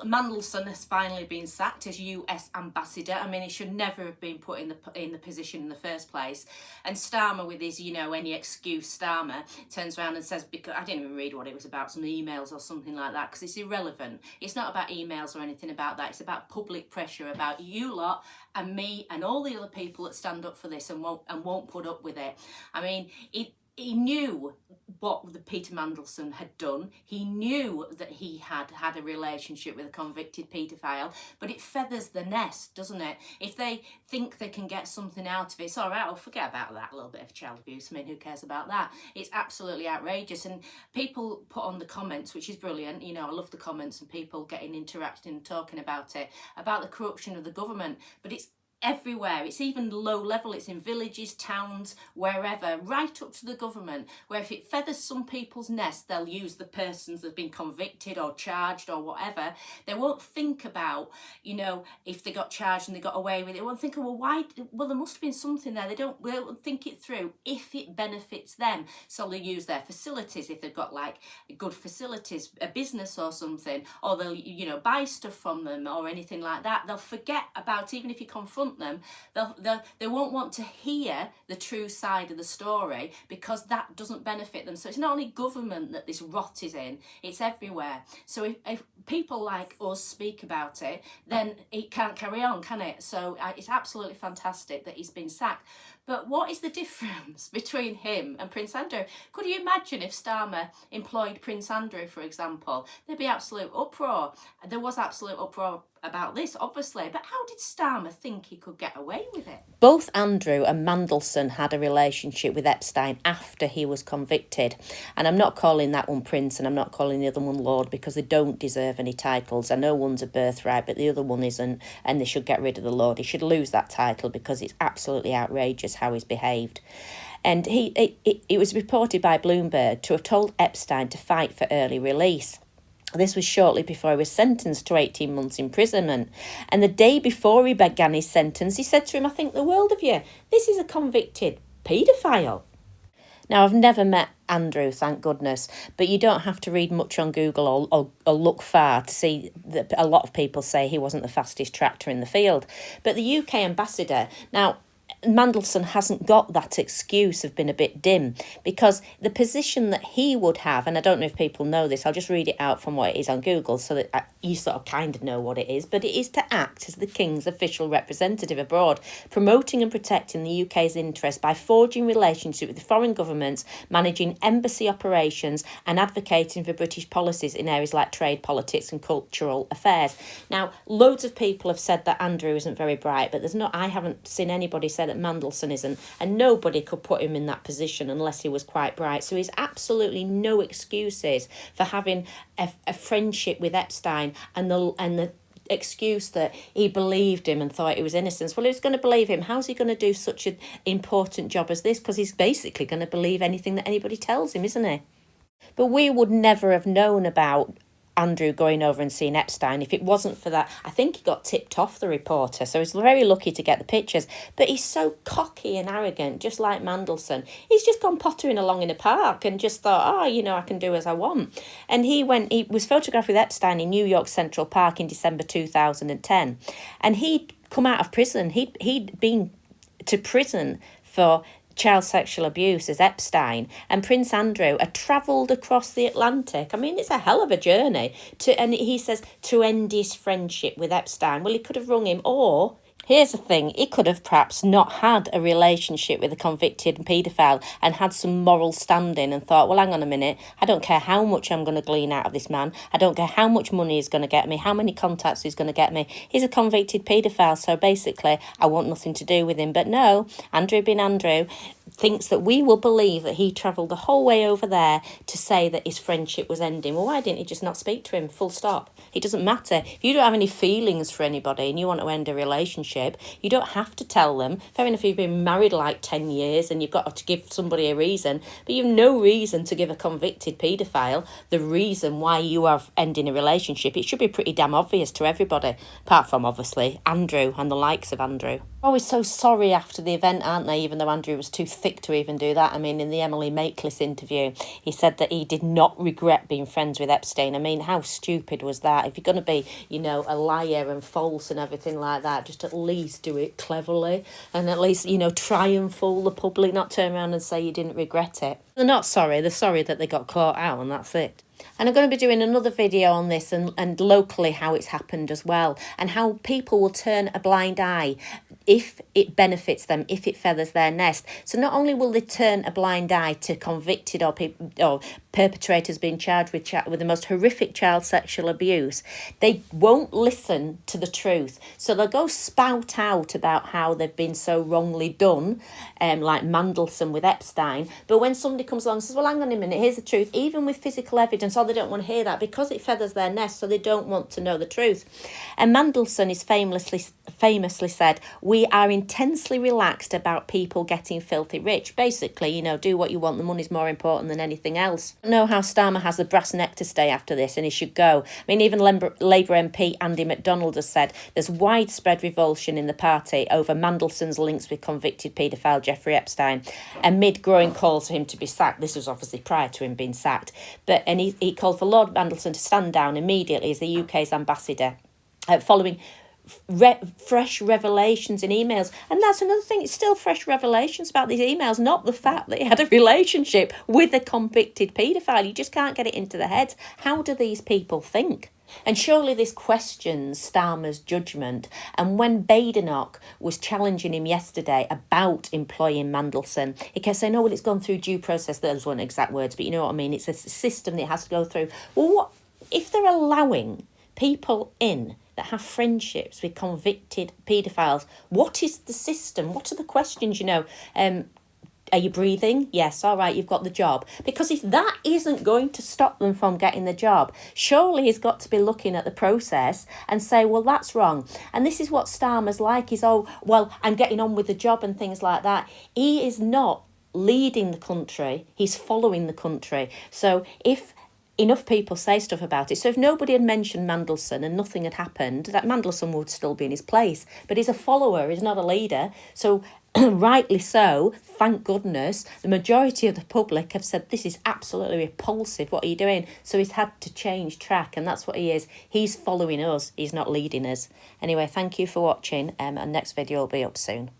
Mandelson has finally been sacked as US ambassador. I mean, he should never have been put in the position in the first place. And Starmer, with his, any excuse, Starmer turns around and says, because I didn't even read what it was about, some emails or something like that, because it's irrelevant. It's not about emails or anything about that. It's about public pressure, about you lot and me and all the other people that stand up for this and won't put up with it. I mean, he knew what the Peter Mandelson had done. He knew that he had a relationship with a convicted paedophile, but it feathers the nest, doesn't it? If they think they can get something out of it, it's all right, I'll forget about that little bit of child abuse. I mean, who cares about that? It's absolutely outrageous. And people put on the comments, which is brilliant. I love the comments and people getting interacting and talking about it, about the corruption of the government, but it's everywhere. It's even low level. It's in villages, towns, wherever, right up to the government, where if it feathers some people's nest, they'll use the persons that have been convicted or charged or whatever. They won't think about, if they got charged and they got away with it. They won't think, why? Well, there must have been something there. They won't think it through if it benefits them. So they use their facilities, if they've got like good facilities, a business or something, or they'll, buy stuff from them or anything like that. They'll forget about, even if you confront them, they won't want to hear the true side of the story, because that doesn't benefit them. So it's not only government that this rot is in, it's everywhere. So if people like us speak about it, then it can't carry on, can it? So it's absolutely fantastic that he's been sacked. But what is the difference between him and Prince Andrew? Could you imagine if Starmer employed Prince Andrew, for example? There'd be absolute uproar. There was absolute uproar about this, obviously, but how did Starmer think he could get away with it? Both Andrew and Mandelson had a relationship with Epstein after he was convicted. And I'm not calling that one Prince and I'm not calling the other one Lord, because they don't deserve any titles. I know one's a birthright, but the other one isn't, and they should get rid of the Lord. He should lose that title because it's absolutely outrageous how he's behaved. And it was reported by Bloomberg to have told Epstein to fight for early release. This was shortly before he was sentenced to 18 months imprisonment. And the day before he began his sentence, he said to him, I think the world of you. This is a convicted paedophile. Now, I've never met Andrew, thank goodness, but you don't have to read much on Google or look far to see that a lot of people say he wasn't the fastest tractor in the field. But the UK ambassador, now, Mandelson hasn't got that excuse of being a bit dim, because the position that he would have, and I don't know if people know this, I'll just read it out from what it is on Google so that you sort of kind of know what it is, but it is to act as the King's official representative abroad, promoting and protecting the UK's interests by forging relationships with foreign governments, managing embassy operations and advocating for British policies in areas like trade, politics and cultural affairs. Now, loads of people have said that Andrew isn't very bright, but I haven't seen anybody say that Mandelson isn't, and nobody could put him in that position unless he was quite bright. So he's absolutely no excuses for having a friendship with Epstein and the excuse that he believed him and thought he was innocent. Well, who's going to believe him? How's he going to do such an important job as this? Because he's basically going to believe anything that anybody tells him, isn't he? But we would never have known about Andrew going over and seeing Epstein if it wasn't for that. I think he got tipped off, the reporter, so he's very lucky to get the pictures. But he's so cocky and arrogant, just like Mandelson. He's just gone pottering along in a park and just thought, I can do as I want. And he was photographed with Epstein in New York Central Park in December 2010. And he'd come out of prison. He'd been to prison for child sexual abuse as Epstein, and Prince Andrew had travelled across the Atlantic. I mean, it's a hell of a journey and he says to end his friendship with Epstein. Well, he could have rung him, or here's the thing, he could have perhaps not had a relationship with a convicted paedophile and had some moral standing and thought, well, hang on a minute, I don't care how much I'm going to glean out of this man. I don't care how much money he's going to get me, how many contacts he's going to get me. He's a convicted paedophile, so basically I want nothing to do with him. But no, Andrew being Andrew thinks that we will believe that he travelled the whole way over there to say that his friendship was ending. Well, why didn't he just not speak to him? Full stop. It doesn't matter. If you don't have any feelings for anybody and you want to end a relationship, you don't have to tell them. Fair enough, you've been married like 10 years and you've got to give somebody a reason, but you've no reason to give a convicted paedophile the reason why you are ending a relationship. It should be pretty damn obvious to everybody, apart from, obviously, Andrew and the likes of Andrew. Always so sorry after the event, aren't they, even though Andrew was too thick to even do that. I mean, in the Emily Maitlis interview, he said that he did not regret being friends with Epstein. I mean, how stupid was that? If you're going to be, you know, a liar and false and everything like that, just at least do it cleverly and at least, you know, try and fool the public, not turn around and say you didn't regret it. They're not sorry. They're sorry that they got caught out and that's it. And I'm going to be doing another video on this and locally how it's happened as well, and how people will turn a blind eye if it benefits them, if it feathers their nest. So not only will they turn a blind eye to convicted or perpetrators being charged with the most horrific child sexual abuse, they won't listen to the truth. So they'll go spout out about how they've been so wrongly done, like Mandelson with Epstein. But when somebody comes along and says, well, hang on a minute, here's the truth, even with physical evidence, they don't want to hear that because it feathers their nest, so they don't want to know the truth. And Mandelson is famously said, we are intensely relaxed about people getting filthy rich. Basically, you know, do what you want, the money's more important than anything else. I know how Starmer has the brass neck to stay after this, and he should go. I mean, even Labour MP Andy MacDonald has said there's widespread revulsion in the party over Mandelson's links with convicted paedophile Jeffrey Epstein, amid growing calls for him to be sacked. This was obviously prior to him being sacked. And he called for Lord Mandleson to stand down immediately as the UK's ambassador, following fresh revelations in emails. And that's another thing, it's still fresh revelations about these emails, not the fact that he had a relationship with a convicted paedophile. You just can't get it into their heads. How do these people think? And surely this questions Starmer's judgment. And when Badenoch was challenging him yesterday about employing Mandelson, he kept saying, oh, well, it's gone through due process. Those weren't exact words, but you know what I mean? It's a system that it has to go through. Well, what if they're allowing people in that have friendships with convicted paedophiles? What is the system? What are the questions, you know? Are you breathing? Yes, all right, you've got the job. Because if that isn't going to stop them from getting the job, surely he's got to be looking at the process and say, well, that's wrong. And this is what Starmer's like, is, oh, well, I'm getting on with the job and things like that. He is not leading the country, he's following the country. So if enough people say stuff about it, so if nobody had mentioned Mandelson and nothing had happened, that Mandelson would still be in his place. But he's a follower, he's not a leader. So rightly so, thank goodness, the majority of the public have said this is absolutely repulsive, what are you doing? So he's had to change track, and that's what he is. He's following us, he's not leading us. Anyway, thank you for watching, and next video will be up soon.